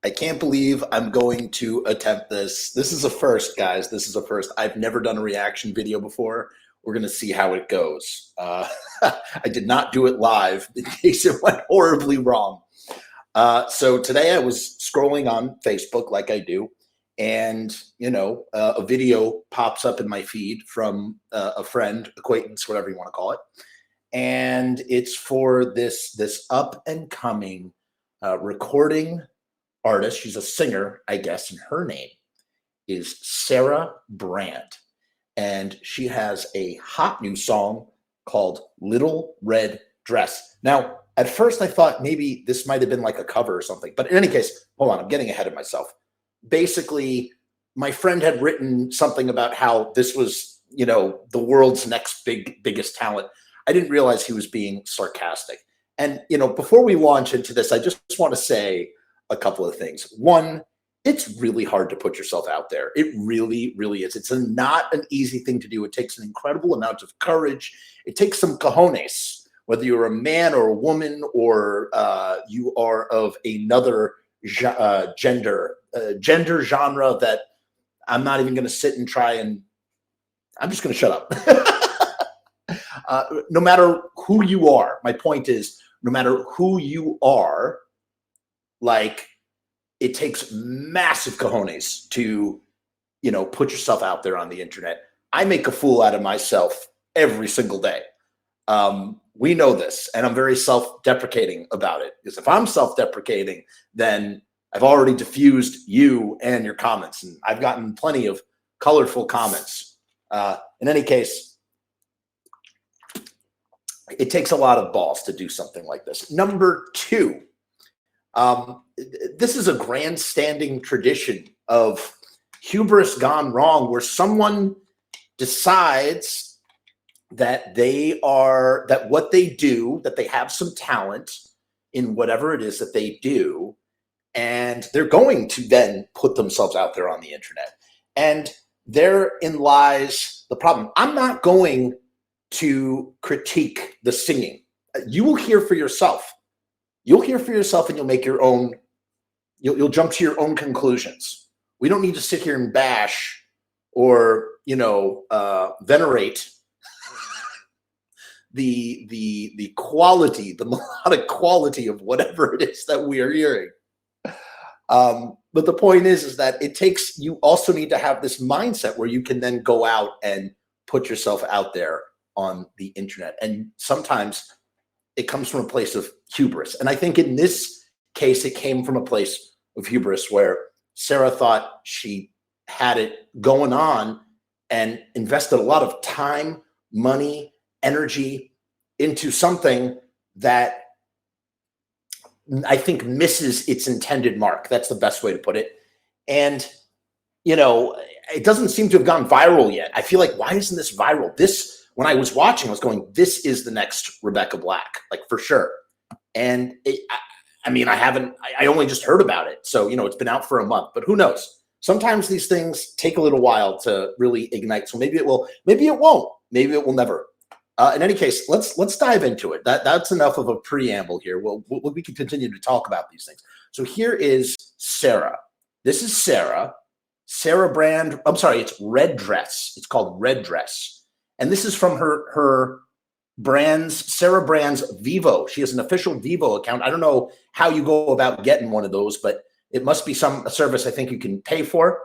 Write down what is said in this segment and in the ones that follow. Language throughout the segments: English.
I can't believe I'm going to attempt this. This is a first, guys. This is a first. I've never done a reaction video before. We're going to see how it goes. I did not do it live in case it went horribly wrong. So today I was scrolling on Facebook like I do, and a video pops up in my feed from a friend, acquaintance, whatever you want to call it, and it's for this up and coming recording artist. She's a singer, I guess, and her name is Sarah Brand, and she has a hot new song called Little Red Dress. Now, at first I thought maybe this might have been like a cover or something, but in any case, hold on, I'm getting ahead of myself. Basically, my friend had written something about how this was, the world's next biggest talent. I didn't realize he was being sarcastic. And, before we launch into this, I just want to say a couple of things. One, it's really hard to put yourself out there. It really, really is. It's not an easy thing to do. It takes an incredible amount of courage. It takes some cojones, whether you're a man or a woman, or you are of another gender genre that I'm not even going to sit and try and I'm just going to shut up. No matter who you are, my point is, no matter who you are, like, it takes massive cojones to, put yourself out there on the internet. I make a fool out of myself every single day. We know this, and I'm very self-deprecating about it, because if I'm self-deprecating, then I've already diffused you and your comments, and I've gotten plenty of colorful comments. In any case, it takes a lot of balls to do something like this. Number two, this is a grandstanding tradition of hubris gone wrong, where someone decides that what they do, that they have some talent in whatever it is that they do, and they're going to then put themselves out there on the internet. And therein lies the problem. I'm not going to critique the singing. You will hear for yourself. You'll hear for yourself, and you'll make your own, you'll jump to your own conclusions. We don't need to sit here and bash or, venerate the quality, the melodic quality of whatever it is that we are hearing. But the point is that you also need to have this mindset where you can then go out and put yourself out there on the internet. And sometimes it comes from a place of hubris. And I think in this case, it came from a place of hubris where Sarah thought she had it going on and invested a lot of time, money, energy into something that I think misses its intended mark. That's the best way to put it. And, it doesn't seem to have gone viral yet. I feel like, why isn't this viral? When I was watching, I was going, this is the next Rebecca Black, like, for sure. And I only just heard about it. So, it's been out for a month, but who knows? Sometimes these things take a little while to really ignite. So maybe it will, maybe it won't, maybe it will never. In any case, let's dive into it. That's enough of a preamble here. We can continue to talk about these things. So here is Sarah. This is Sarah Brand. I'm sorry, it's Red Dress. It's called Red Dress. And this is from her Sarah Brand's Vivo. She has an official Vivo account. I don't know how you go about getting one of those, but it must be a service I think you can pay for.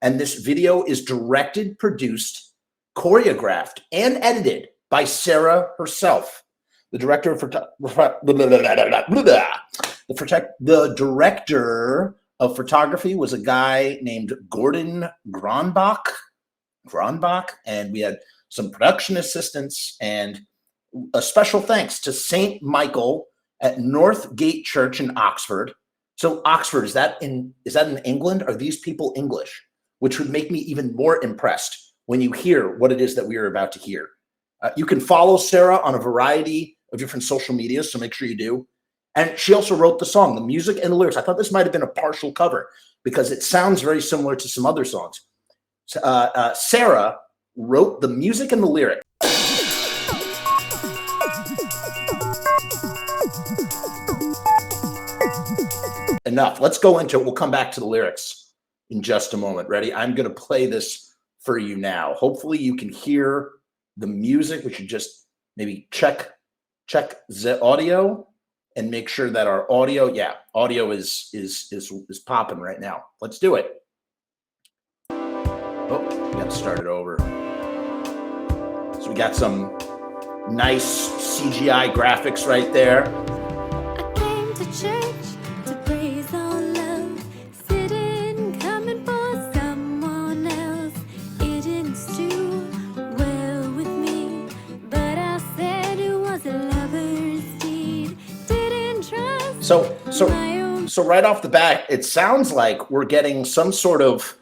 And this video is directed, produced, choreographed, and edited by Sarah herself. The director of photography was a guy named Gordon Gronbach, and we had some production assistants, and a special thanks to St. Michael at Northgate Church in Oxford. So Oxford, is that in England? Are these people English? Which would make me even more impressed when you hear what it is that we are about to hear. You can follow Sarah on a variety of different social medias, so make sure you do. And she also wrote the song, the music and the lyrics. I thought this might have been a partial cover because it sounds very similar to some other songs. Sarah wrote the music and the lyrics. enough. Let's go into it. We'll come back to the lyrics in just a moment. Ready? I'm going to play this for you now. Hopefully you can hear the music. We should just maybe check the audio and make sure that our audio, audio is popping right now. Let's do it. Oh, we got to start it over. So we got some nice CGI graphics right there. I came to church to praise all love, sitting, coming for someone else. It didn't stew well with me, but I said it was a lover's deed. Didn't trust So right off the bat, it sounds like we're getting some sort of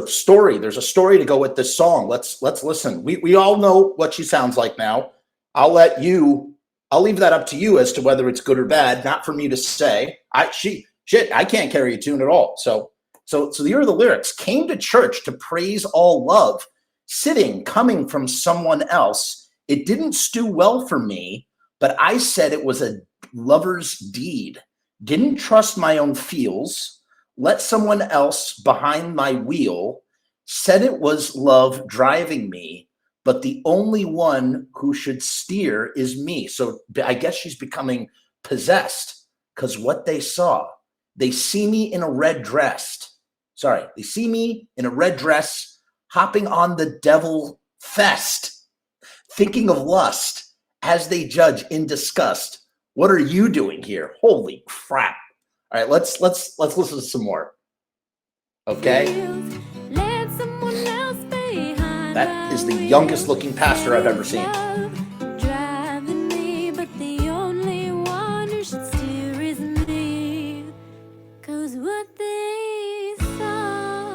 story. There's a story to go with this song. Let's listen. We all know what she sounds like now. I'll leave that up to you as to whether it's good or bad, not for me to say. I can't carry a tune at all. So here are the lyrics. Came to church to praise all love, sitting, coming from someone else. It didn't stew well for me, but I said it was a lover's deed. Didn't trust my own feels. Let someone else behind my wheel. Said it was love driving me, but the only one who should steer is me. So I guess she's becoming possessed because what they saw, they see me in a red dress. They see me in a red dress, hopping on the devil fest, thinking of lust as they judge in disgust. What are you doing here? Holy crap. All right, let's listen to some more. Okay. That is the youngest looking pastor I've ever seen. Driving me, but the only one who should steer is me. 'Cause what they saw.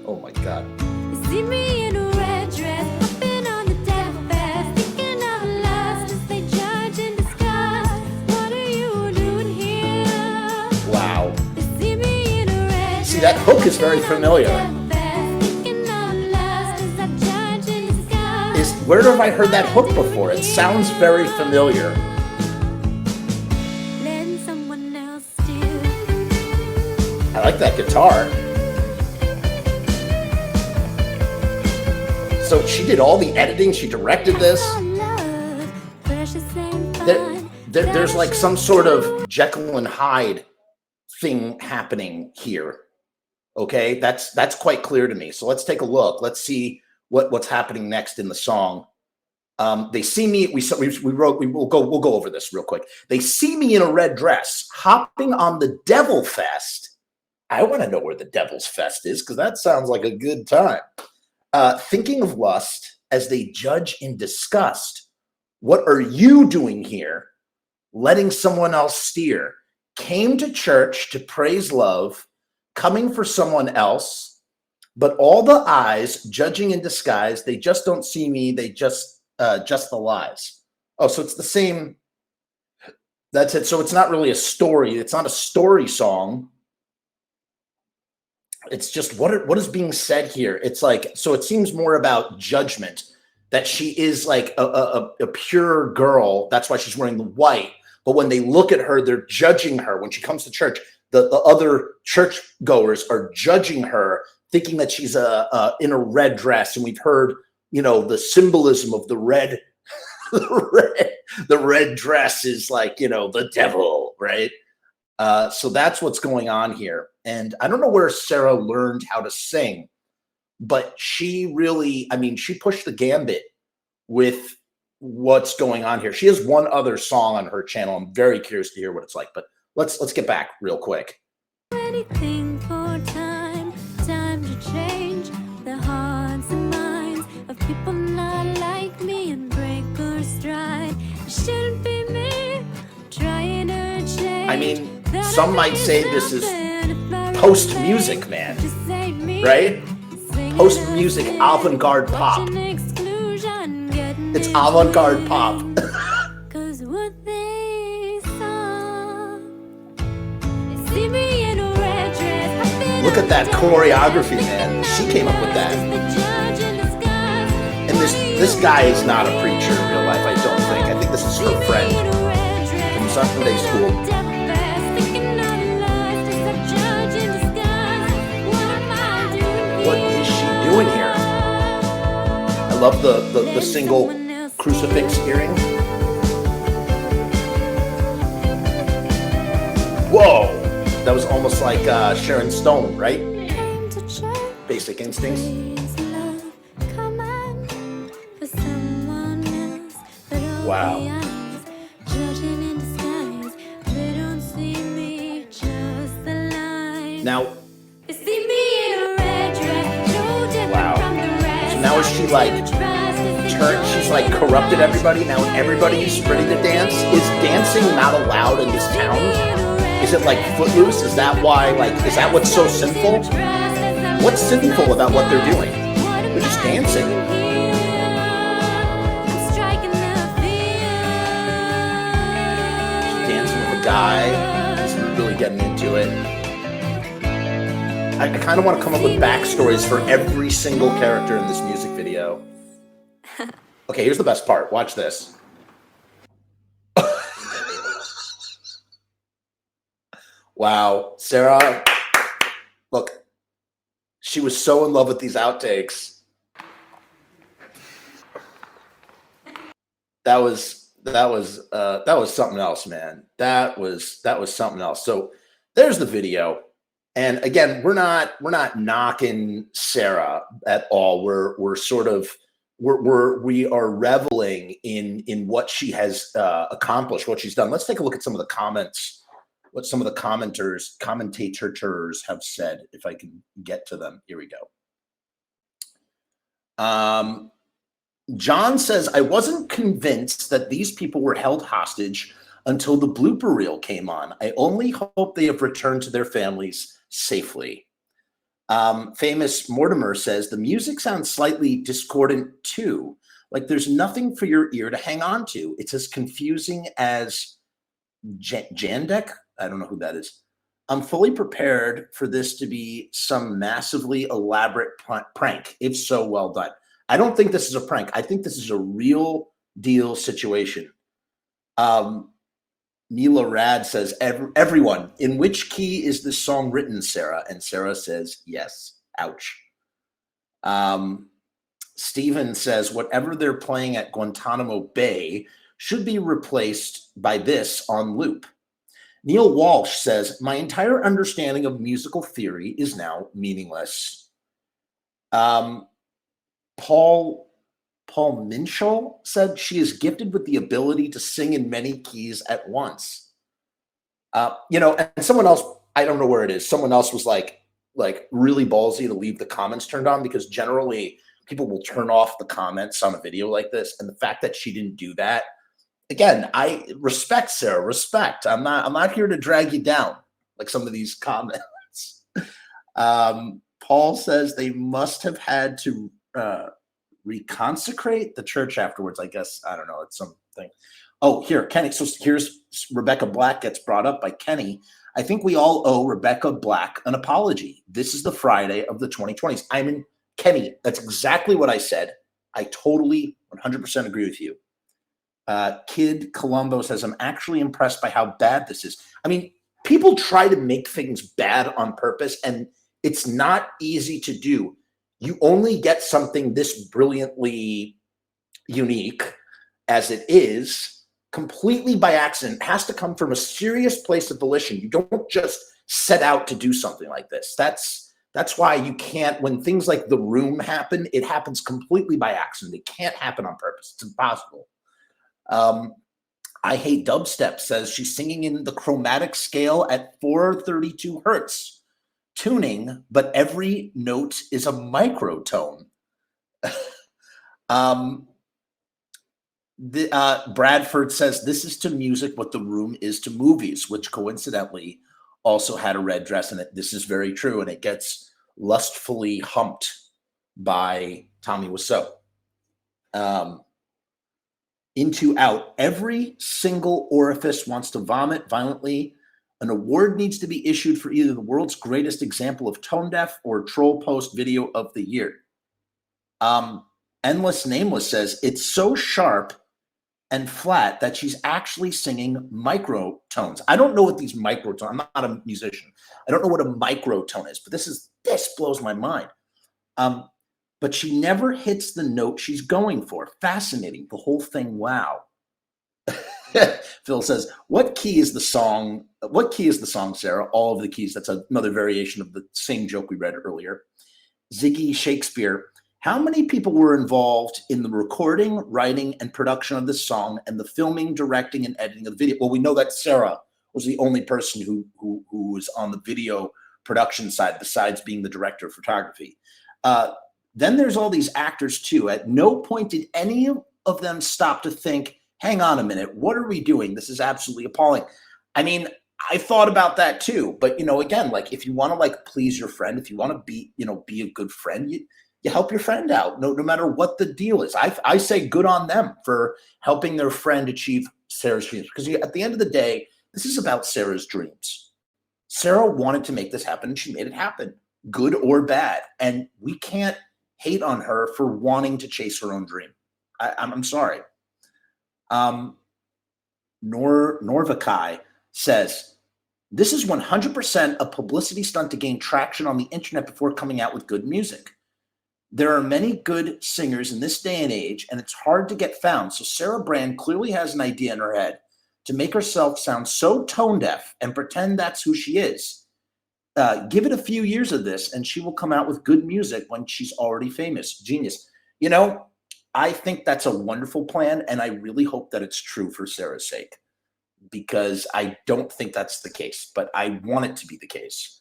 Oh my God. They see me in a red dress, hopping on the devil fast, thinking of lust as they judge and discuss. What are you doing here? Wow. They see me in a red See, that hook is very familiar. Where have I heard that hook before? It sounds very familiar. I like that guitar. So she did all the editing. She directed this. There's like some sort of Jekyll and Hyde thing happening here. Okay, that's quite clear to me. So let's take a look. Let's see what's happening next in the song. They see me. We'll go over this real quick. They see me in a red dress, hopping on the Devil Fest. I want to know where the Devil's Fest is because that sounds like a good time. Thinking of lust as they judge in disgust. What are you doing here? Letting someone else steer. Came to church to praise love, coming for someone else. But all the eyes judging in disguise, they just don't see me. They just the lies. Oh, so it's the same. That's it. So it's not really a story. It's not a story song. It's just what is being said here. It's like, so it seems more about judgment, that she is like a pure girl. That's why she's wearing the white. But when they look at her, they're judging her. When she comes to church, the other church goers are judging her, thinking that she's in a red dress. And we've heard, the symbolism of the red, the red dress is like, the devil, right? So that's what's going on here. And I don't know where Sarah learned how to sing, but she really, she pushed the gambit with what's going on here. She has one other song on her channel. I'm very curious to hear what it's like, but let's get back real quick. Anything for time to change the hearts and minds of people not like me and break or stride. It shouldn't be me trying to change. Some might say this is post music, man, right? Post music avant-garde pop. It's avant-garde pop. Look at that choreography, man. She came up with that. And this guy is not a preacher in real life, I don't think. I think this is her friend from Sunday school. love the single crucifix earring. Whoa, that was almost like Sharon Stone, right? Basic Instincts. Wow. Now, wow. So now is she like turned? She's like corrupted everybody. Now everybody is ready to dance. Is dancing not allowed in this town? Is it like Footloose? Is that why? Like, is that what's so sinful? What's sinful about what they're doing? They're just dancing. She's dancing with a guy. He's really getting into it. I kind of want to come up with backstories for every single character in this music video. Okay, here's the best part. Watch this. Wow, Sarah, look, she was so in love with these outtakes. That was something else, man. That was something else. So there's the video. And again, we're not knocking Sarah at all. We are reveling in what she has accomplished, what she's done. Let's take a look at some of the comments, what some of the commentators have said, if I can get to them. Here we go. John says, I wasn't convinced that these people were held hostage until the blooper reel came on. I only hope they have returned to their families safely. Famous Mortimer says, the music sounds slightly discordant too. Like there's nothing for your ear to hang on to. It's as confusing as Jandek. I don't know who that is. I'm fully prepared for this to be some massively elaborate prank. If so, well done. I don't think this is a prank. I think this is a real deal situation. Mila Rad says, everyone, in which key is this song written, Sarah? And Sarah says, yes. Ouch. Steven says, whatever they're playing at Guantanamo Bay should be replaced by this on loop. Neil Walsh says, my entire understanding of musical theory is now meaningless. Paul Minshall said, she is gifted with the ability to sing in many keys at once. And someone else, I don't know where it is, someone else was like really ballsy to leave the comments turned on, because generally people will turn off the comments on a video like this. And the fact that she didn't do that, again, I respect Sarah, respect. I'm not here to drag you down like some of these comments. Paul says they must have had to reconsecrate the church afterwards. I guess, I don't know, it's something. Oh, here, Kenny. So here's Rebecca Black gets brought up by Kenny. I think we all owe Rebecca Black an apology. This is the Friday of the 2020s. I mean, Kenny, that's exactly what I said. I totally 100% agree with you. Kid Colombo says, I'm actually impressed by how bad this is. I mean, people try to make things bad on purpose, and it's not easy to do. You only get something this brilliantly unique as it is completely by accident. It has to come from a serious place of volition. You don't just set out to do something like this. That's why you can't, when things like The Room happen, it happens completely by accident. It can't happen on purpose. It's impossible. I Hate Dubstep says she's singing in the chromatic scale at 432 hertz tuning, but every note is a microtone. Bradford says this is to music what The Room is to movies, which coincidentally also had a red dress in it. This is very true, and it gets lustfully humped by Tommy Wiseau. Into Out, every single orifice wants to vomit violently. An award needs to be issued for either the world's greatest example of tone deaf or troll post video of the year. Endless Nameless says it's so sharp and flat that she's actually singing microtones. I don't know what these microtones, I'm not a musician. I don't know what a microtone is, but this blows my mind. But but she never hits the note she's going for. Fascinating. The whole thing, wow. Phil says, what key is the song? What key is the song, Sarah? All of the keys. That's another variation of the same joke we read earlier. Ziggy Shakespeare, how many people were involved in the recording, writing, and production of this song and the filming, directing, and editing of the video? Well, we know that Sarah was the only person who was on the video production side besides being the director of photography. Then there's all these actors too. At no point did any of them stop to think, hang on a minute, what are we doing? This is absolutely appalling. I mean, I thought about that too, but again, like if you want to like please your friend, if you want to be a good friend, you help your friend out, no matter what the deal is. I say good on them for helping their friend achieve Sarah's dreams, because at the end of the day, this is about Sarah's dreams. Sarah wanted to make this happen, and she made it happen, good or bad, and we can't hate on her for wanting to chase her own dream. I'm sorry. Norvakai says, this is 100% a publicity stunt to gain traction on the internet before coming out with good music. There are many good singers in this day and age, and it's hard to get found. So Sarah Brand clearly has an idea in her head to make herself sound so tone deaf and pretend that's who she is. Give it a few years of this, and she will come out with good music when she's already famous. Genius. I think that's a wonderful plan, and I really hope that it's true for Sarah's sake, because I don't think that's the case, but I want it to be the case.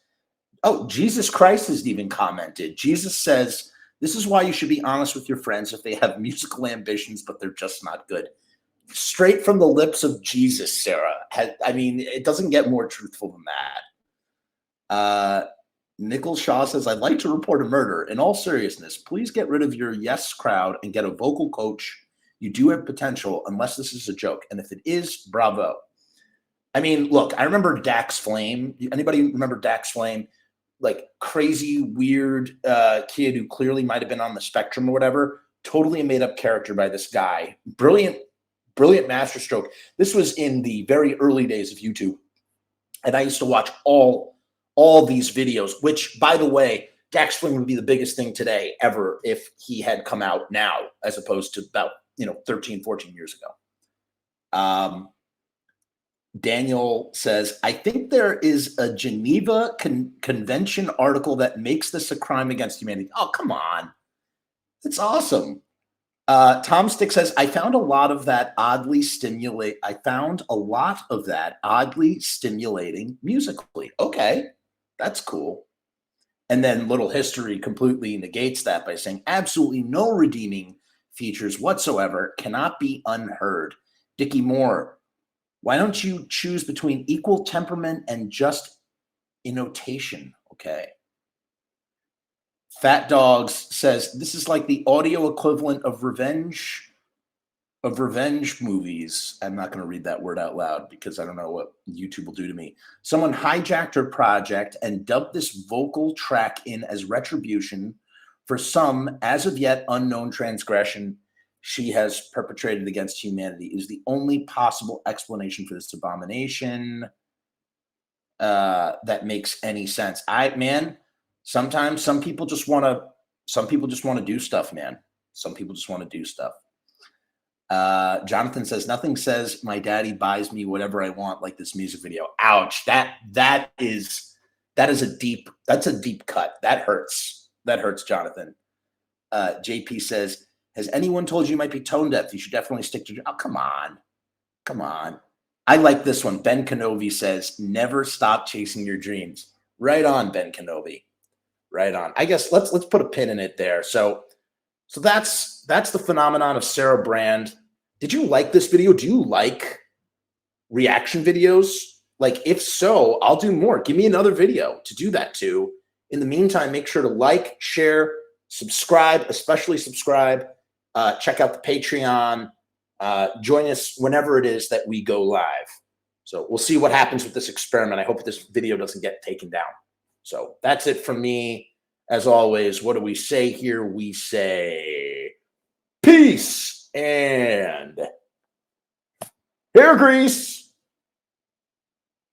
Oh, Jesus Christ has even commented. Jesus says, this is why you should be honest with your friends if they have musical ambitions, but they're just not good. Straight from the lips of Jesus, Sarah. It doesn't get more truthful than that. Nickel Shaw says, I'd like to report a murder. In all seriousness, please get rid of your yes crowd and get a vocal coach. You do have potential, unless this is a joke. And if it is, bravo. Look, I remember Dax Flame. Anybody remember Dax Flame? Like crazy, weird kid who clearly might have been on the spectrum or whatever. Totally a made-up character by this guy. Brilliant masterstroke. This was in the very early days of YouTube. And I used to watch all these videos, which, by the way, Dax Flame would be the biggest thing today ever if he had come out now, as opposed to about 13, 14 years ago. Daniel says, I think there is a Geneva Convention article that makes this a crime against humanity. Oh, come on. It's awesome. Tom Stick says, I found a lot of that oddly stimulating musically. Okay, that's cool. And then Little History completely negates that by saying absolutely no redeeming features whatsoever, cannot be unheard. Dickie Moore, why don't you choose between equal temperament and just innotation? Okay. Fat Dogs says, this is like the audio equivalent of revenge movies. I'm not going to read that word out loud because I don't know what YouTube will do to me. Someone hijacked her project and dubbed this vocal track in as retribution for some as of yet unknown transgression she has perpetrated against humanity. Is the only possible explanation for this abomination that makes any sense. Sometimes some people just want to do stuff, man. Some people just want to do stuff. Jonathan says, nothing says my daddy buys me whatever I want like this music video. Ouch. That is a deep cut. That hurts, Jonathan. JP says, has anyone told you you might be tone deaf? You should definitely stick to, oh, come on. I like this one. Ben Kenobi says, never stop chasing your dreams. Right on, Ben Kenobi. Right on. I guess let's put a pin in it there. So that's the phenomenon of Sarah Brand. Did you like this video? Do you like reaction videos? Like, if so, I'll do more. Give me another video to do that to. In the meantime, make sure to like, share, subscribe, especially subscribe. Check out the Patreon. Join us whenever it is that we go live. So we'll see what happens with this experiment. I hope this video doesn't get taken down. So that's it from me. As always, what do we say here? We say peace and hair grease.